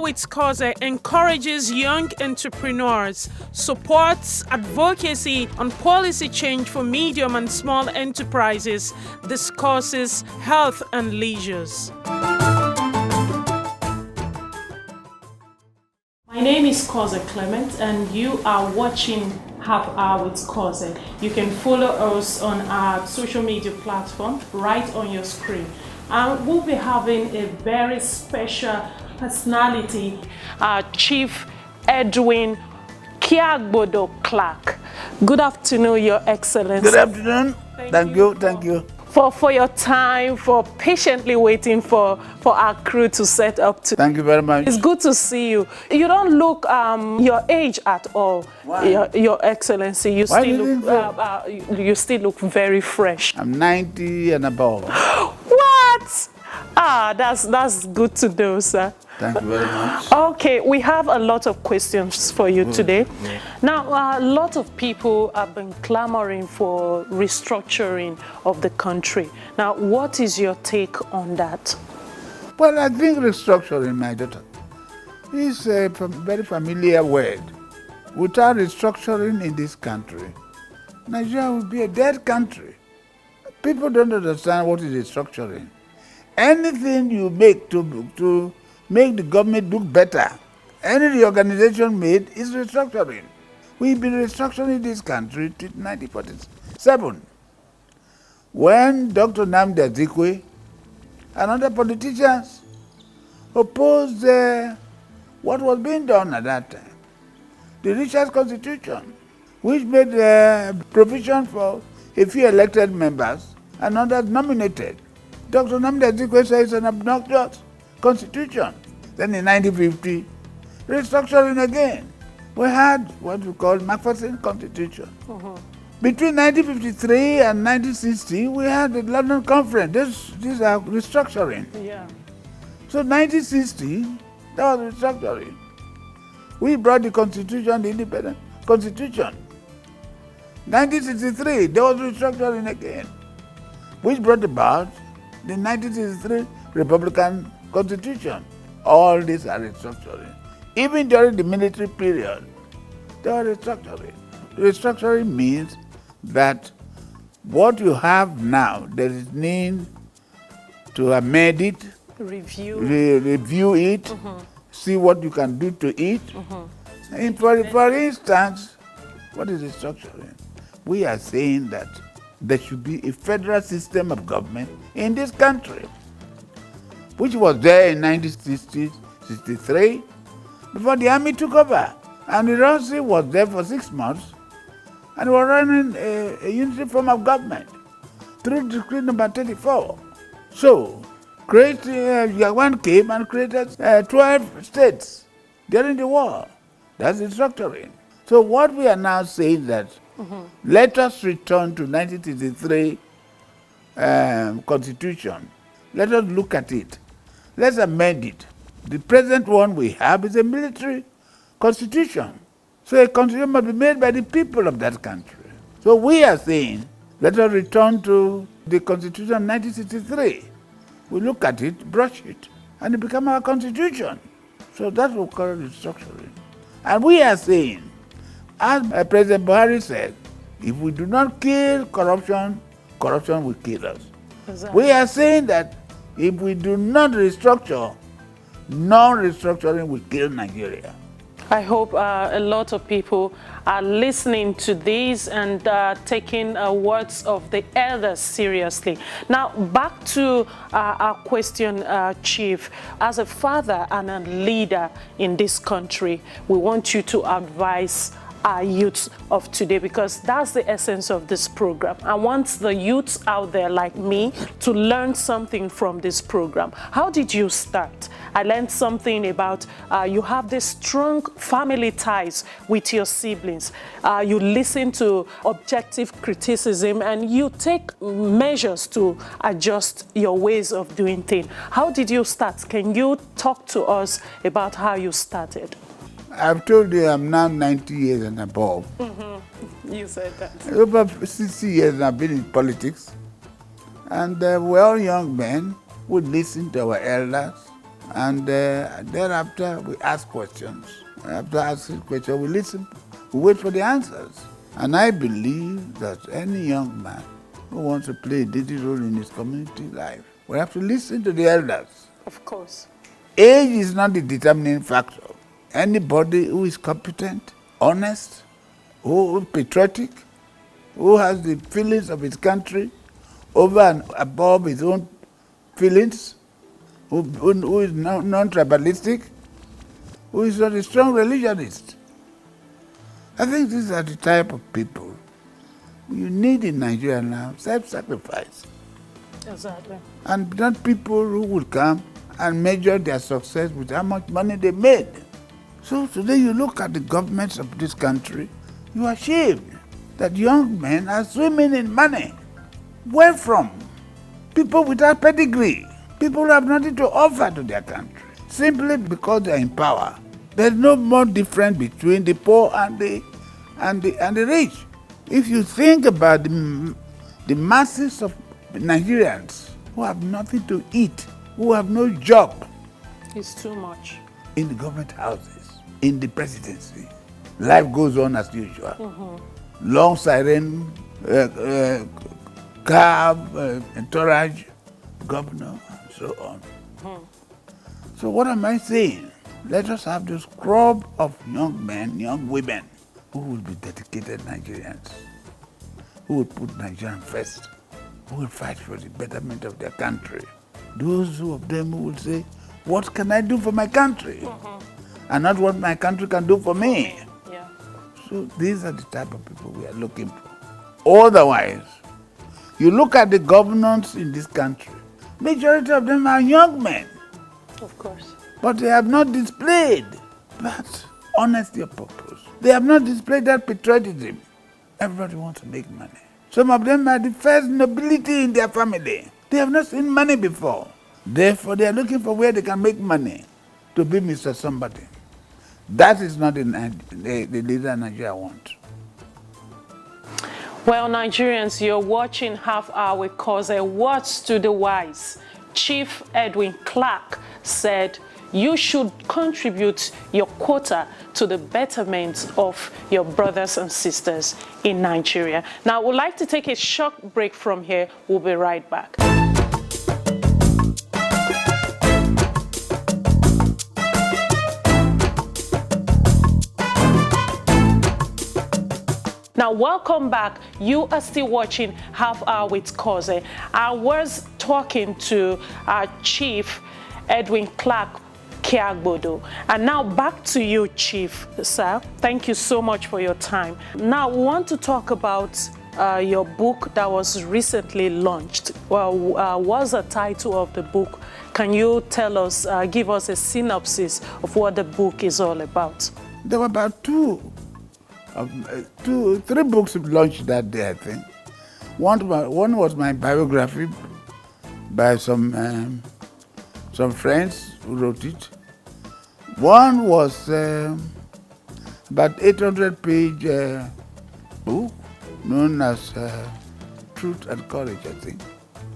with KHOZE encourages young entrepreneurs, supports advocacy on policy change for medium and small enterprises, discusses health and leisures. My name is KHOZE Clement, and you are watching HOUR with KHOZE. You can follow us on our social media platform right on your screen. And we'll be having a very special personality, Chief EDWIN K Clark. Good afternoon, Your Excellency. Good afternoon. Thank you. For your time, for patiently waiting for our crew to set up. Thank you very much. It's good to see you. You don't look your age at all. Why? Your Excellency. You still look very fresh. I'm 90 and above. What? That's good to know, sir. Thank you very much. Okay, we have a lot of questions for you today. Yeah. Now, a lot of people have been clamoring for restructuring of the country. Now, what is your take on that? Well, I think restructuring, my daughter, is a very familiar word. Without restructuring in this country, Nigeria will be a dead country. People don't understand what is restructuring. Anything you make to make the government look better, any reorganization made is restructuring. We've been restructuring this country till 1947. When Dr. Nnamdi Azikiwe and other politicians opposed what was being done at that time, the Richards Constitution, which made provision for a few elected members and others nominated. Dr. Nnamdi Azikiwe said it's an obnoxious constitution. Then in 1950, restructuring again. We had what we call Macpherson Constitution. Between 1953 and 1960, we had the London Conference. These are restructuring. Yeah. So 1960, that was restructuring. We brought the Constitution, the independent Constitution. 1963, there was restructuring again, which brought about the 1963 Republican Constitution. All these are restructuring. Even during the military period, they are restructuring. Restructuring means that what you have now, there is need to amend it, review it, see what you can do to it. And for instance, what is restructuring? We are saying that there should be a federal system of government in this country, which was there in 1963 before the army took over. And the ROC was there for 6 months and were running a unitary form of government through Decree number 34. So, one came and created 12 states during the war. That's restructuring. So what we are now saying that let us return to 1933 Constitution. Let us look at it. Let's amend it. The present one we have is a military constitution. So a constitution must be made by the people of that country. So we are saying, let us return to the constitution of 1963. We look at it, brush it, and it becomes our constitution. So that will call restructuring. And we are saying, as President Buhari said, if we do not kill corruption, corruption will kill us. Exactly. We are saying that if we do not restructure, non-restructuring will kill Nigeria. I hope a lot of people are listening to this and taking words of the elders seriously. Now, back to our question, Chief. As a father and a leader in this country, we want you to advise our youths of today, because that's the essence of this program. I want the youths out there like me to learn something from this program. How did you start? I learned something about you have this strong family ties with your siblings. You listen to objective criticism and you take measures to adjust your ways of doing things. How did you start? Can you talk to us about how you started? I've told you I'm now 90 years and above. You said that. Over 60 years I've been in politics. And we're all young men who listen to our elders And thereafter, we ask questions. After asking questions, we listen, we wait for the answers. And I believe that any young man who wants to play a leading role in his community life will have to listen to the elders. Of course. Age is not the determining factor. Anybody who is competent, honest, who is patriotic, who has the feelings of his country over and above his own feelings, who is non-tribalistic, who is not a strong religionist. I think these are the type of people you need in Nigeria now, self-sacrifice. Exactly. And not people who will come and measure their success with how much money they made. So today you look at the governments of this country, you are ashamed that young men are swimming in money. Where from? People without pedigree, people who have nothing to offer to their country, simply because they are in power. There's no more difference between the poor and the rich. If you think about the masses of Nigerians who have nothing to eat, who have no job. It's too much. In the government houses, in the presidency, life goes on as usual. Long siren, cab, entourage, governor, and so on. So what am I saying? Let us have this crop of young men, young women, who will be dedicated Nigerians, who will put Nigeria first, who will fight for the betterment of their country. Those of them who will say, what can I do for my country? And not what my country can do for me. Yeah. So these are the type of people we are looking for. Otherwise, you look at the governors in this country, majority of them are young men. Of course. But they have not displayed that honesty of purpose. They have not displayed that patriotism. Everybody wants to make money. Some of them are the first nobility in their family. They have not seen money before. Therefore, they are looking for where they can make money to be Mr. Somebody. That is not the leader Nigeria wants. Well, Nigerians, you're watching Half Hour with KHOZE. Words to the wise. Chief Edwin Clark said, you should contribute your quota to the betterment of your brothers and sisters in Nigeria. Now, we'd like to take a short break from here. We'll be right back. Now, welcome back. You are still watching Half Hour with KHOZE. I was talking to our Chief Edwin Clark Kiagbodo. And now back to you, Chief, sir. Thank you so much for your time. Now, we want to talk about your book that was recently launched. Well, what's the title of the book? Can you tell us, give us a synopsis of what the book is all about? There were about three books launched that day, I think. One was my biography by some friends who wrote it. One was about 800-page book known as Truth and Courage, I think.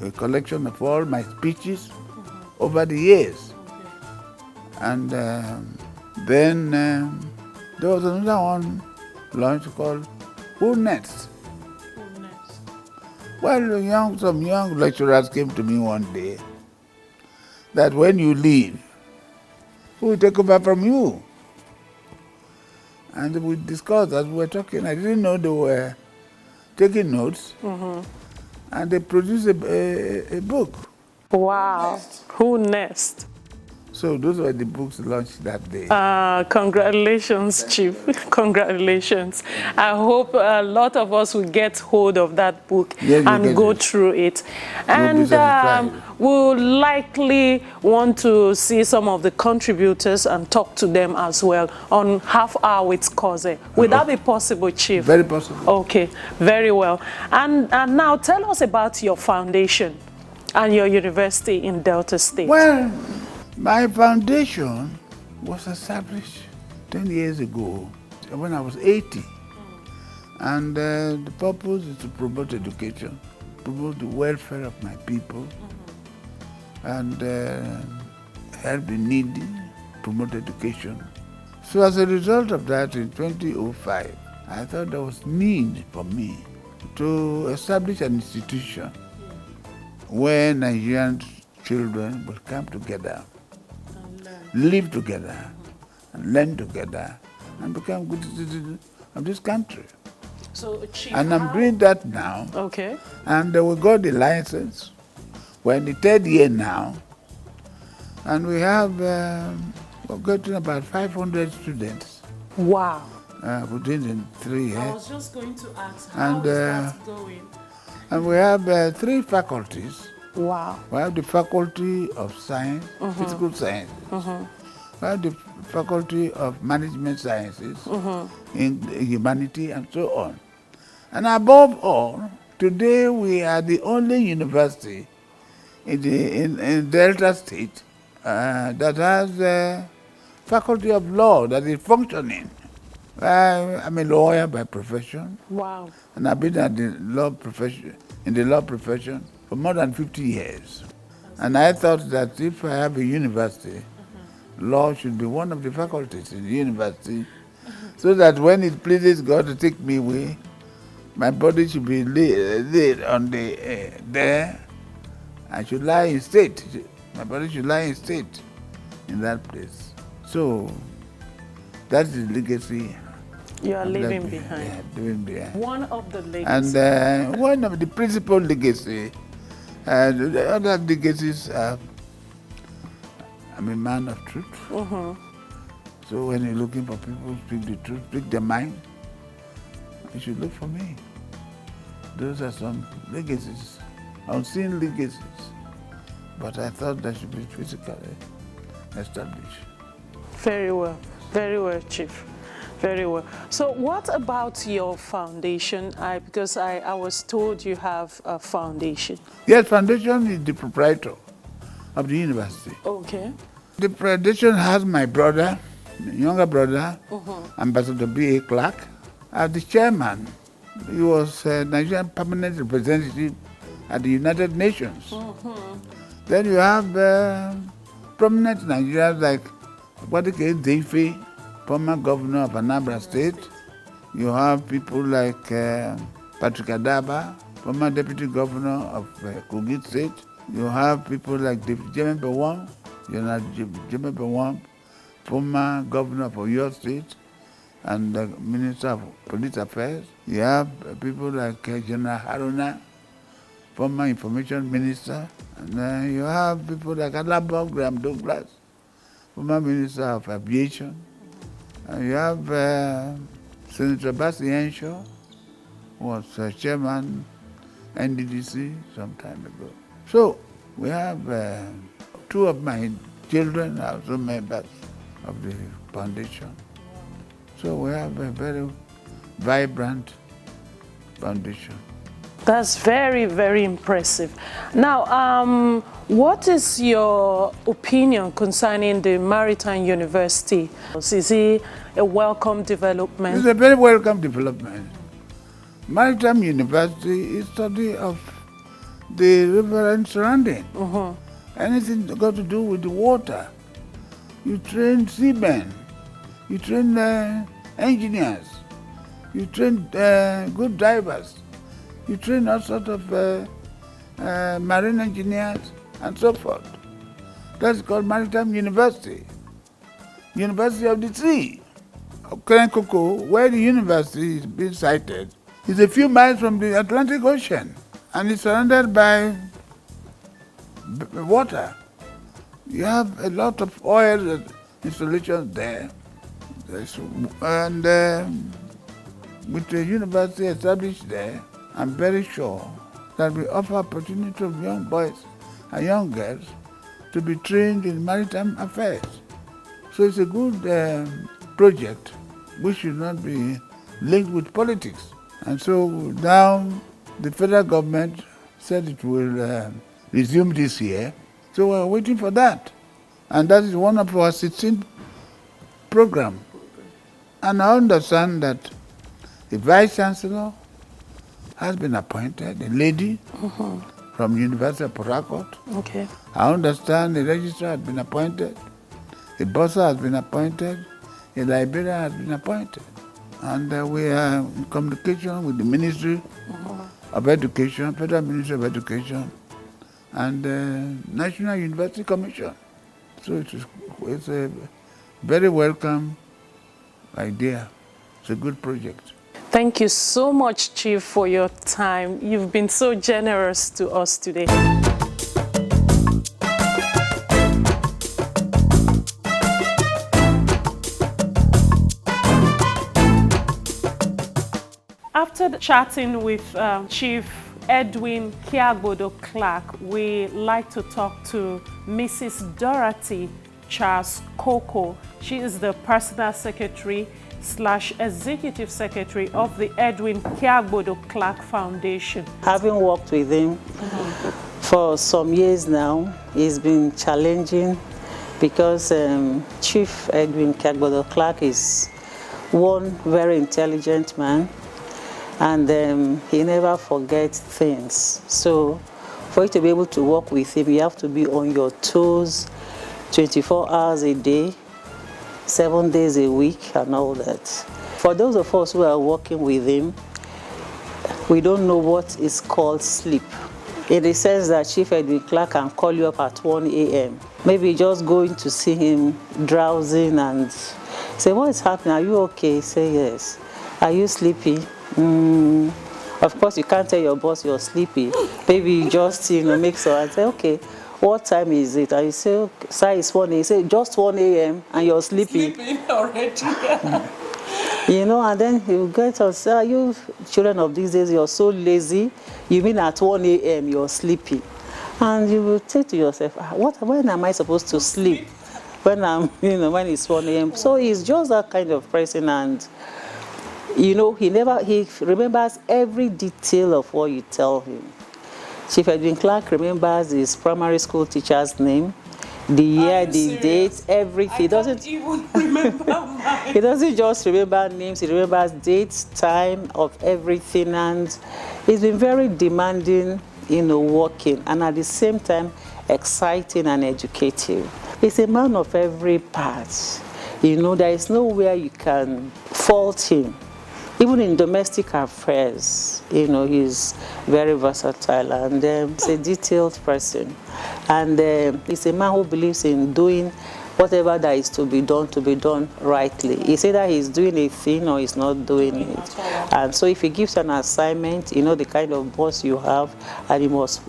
A collection of all my speeches over the years. And then there was another one launched called Who Next? Who next? Well, some young lecturers came to me one day that when you leave, who will take over from you? And we discussed as we were talking. I didn't know they were taking notes. And they produced a book. Wow. Who next? So those were the books launched that day. Congratulations, Chief. Congratulations. I hope a lot of us will get hold of that book and go through it. And we'll likely want to see some of the contributors and talk to them as well on Half Hour with KHOZE. Would that be possible, Chief? Very possible. Okay, very well. And now tell us about your foundation and your university in Delta State. Well, my foundation was established 10 years ago when I was 80. And the purpose is to promote education, promote the welfare of my people, and help the needy, promote education. So as a result of that, in 2005, I thought there was need for me to establish an institution where Nigerian children will come together, live together, and learn together, and become good citizens of this country. So, Chief, and I'm doing that now. Okay. And we got the license. We're in the third year now. And we have, we're getting about 500 students. Wow. Within 3 years. I was just going to ask, how is that going? And we have 3 faculties. Wow. We have the Faculty of Science, Physical Sciences. We have the Faculty of Management Sciences, in Humanity, and so on. And above all, today we are the only university in Delta State that has a Faculty of Law that is functioning. I'm a lawyer by profession. Wow. And I've been at the law profession for more than 50 years. And I thought that if I have a university, law should be one of the faculties in the university, so that when it pleases God to take me away, my body should be laid on the there. I should lie in state. My body should lie in state in that place. So that's the legacy you are leaving behind. Yeah, leaving behind. One of the legacies. And one of the principal legacy, the other legacies are, I'm a man of truth. So when you're looking for people who speak the truth, speak their mind, you should look for me. Those are some legacies, unseen legacies. But I thought that should be physically established. Very well, Chief. Very well. So what about your foundation? Because I was told you have a foundation. Yes, foundation is the proprietor of the university. Okay. The foundation has my brother, my younger brother, Ambassador B.A. Clark, as the chairman. He was a Nigerian permanent representative at the United Nations. Then you have prominent Nigerians like Wadike Defe, former governor of Anambra State. You have people like Patrick Adaba, former deputy governor of Kogi State. You have people like Jeme Bewang, Jeme Bewang, former governor of Oyo State and the Minister of Police Affairs. You have people like General Haruna, former Information Minister. And then you have people like Alabog Graham Douglas, former Minister of Aviation. And you have Senator Basi Henshaw, who was chairman NDDC some time ago. So we have 2 of my children are also members of the foundation. So we have a very vibrant foundation. That's very, very impressive. Now, what is your opinion concerning the Maritime University? Is it a welcome development? It's a very welcome development. Maritime University is study of the river and surrounding. Anything got to do with the water. You train seamen, you train engineers, you train good divers, you train all sorts of marine engineers and so forth. That's called Maritime University. University of the Sea. Kerenkoko, where the university is being sited, is a few miles from the Atlantic Ocean and is surrounded by water. You have a lot of oil installations there. And with the university established there, I'm very sure that we offer opportunity to young boys and young girls to be trained in maritime affairs. So it's a good project which should not be linked with politics. And so now the federal government said it will resume this year. So we're waiting for that. And that is one of our 16 programs. And I understand that the Vice Chancellor has been appointed, a lady from from University of Port Harcourt. Okay. I understand the registrar has been appointed, the bursar has been appointed, the librarian has been appointed. And we are in communication with the Ministry of Education, Federal Ministry of Education, and the National University Commission. So it's a very welcome idea. It's a good project. Thank you so much, Chief, for your time. You've been so generous to us today. After chatting with Chief Edwin K. we like to talk to Mrs. Dorothy Charles Coco. She is the personal secretary / executive secretary of the Edwin K. Foundation. Having worked with him for some years now, it's been challenging because Chief Edwin K. is one very intelligent man, and he never forgets things. So for you to be able to work with him, you have to be on your toes 24 hours a day, 7 days a week, and all that. For those of us who are working with him, we don't know what is called sleep. In the sense that Chief Edwin Clark can call you up at 1 a.m. Maybe just going to see him drowsing and say, what is happening? Are you okay? Say yes. Are you sleepy? Of course, you can't tell your boss you're sleepy. Maybe you just, make so and say, okay, what time is it? And you say, okay, sir, it's 1 a.m. You say, just 1 a.m. and you're sleepy. Sleeping already. And then you get to say, are you children of these days, you're so lazy? You mean at 1 a.m. you're sleepy? And you will say to yourself, when am I supposed to sleep? When when it's 1 a.m. So he's just that kind of person, and he remembers every detail of what you tell him. Chief Edwin Clark remembers his primary school teacher's name, the year, the date, everything. He doesn't even remember mine. He doesn't just remember names, he remembers dates, time of everything, and he's been very demanding, working, and at the same time exciting and educative. He's a man of every part. There is nowhere you can fault him. Even in domestic affairs, he's very versatile, and he's a detailed person. And he's a man who believes in doing whatever that is to be done rightly. It's either he's doing a thing or he's not doing it. And so if he gives an assignment, the kind of boss you have, and you must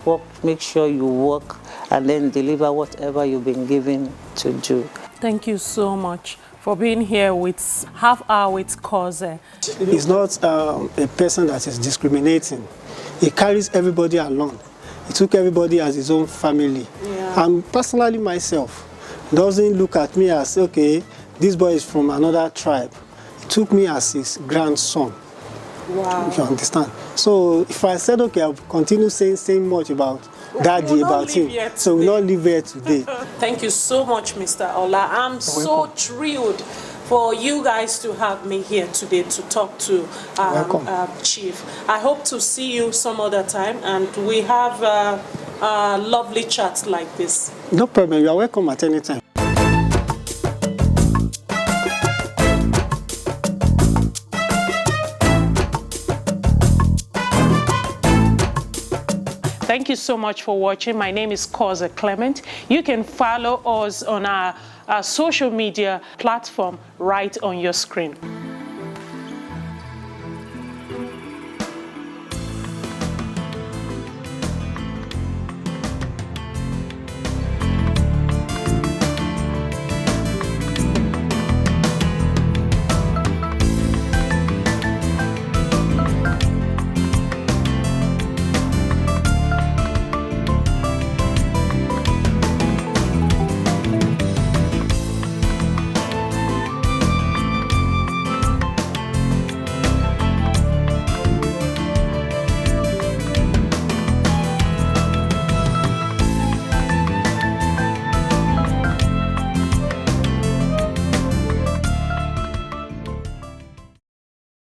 make sure you work and then deliver whatever you've been given to do. Thank you so much for being here with HOUR with KHOZE. He's not a person that is discriminating. He carries everybody along. He took everybody as his own family. Yeah. And personally myself, doesn't look at me as, okay, this boy is from another tribe. He took me as his grandson. Wow. If you understand. So if I said, okay, I'll continue saying much about Daddy, about him, so we'll not live here today. Thank you so much, Mr. Ola. I'm so thrilled for you guys to have me here today to talk to Chief. I hope to see you some other time, and we have a lovely chat like this. No problem. You are welcome at any time. Thank you so much for watching. My name is KHOZE Clement. You can follow us on our social media platform right on your screen.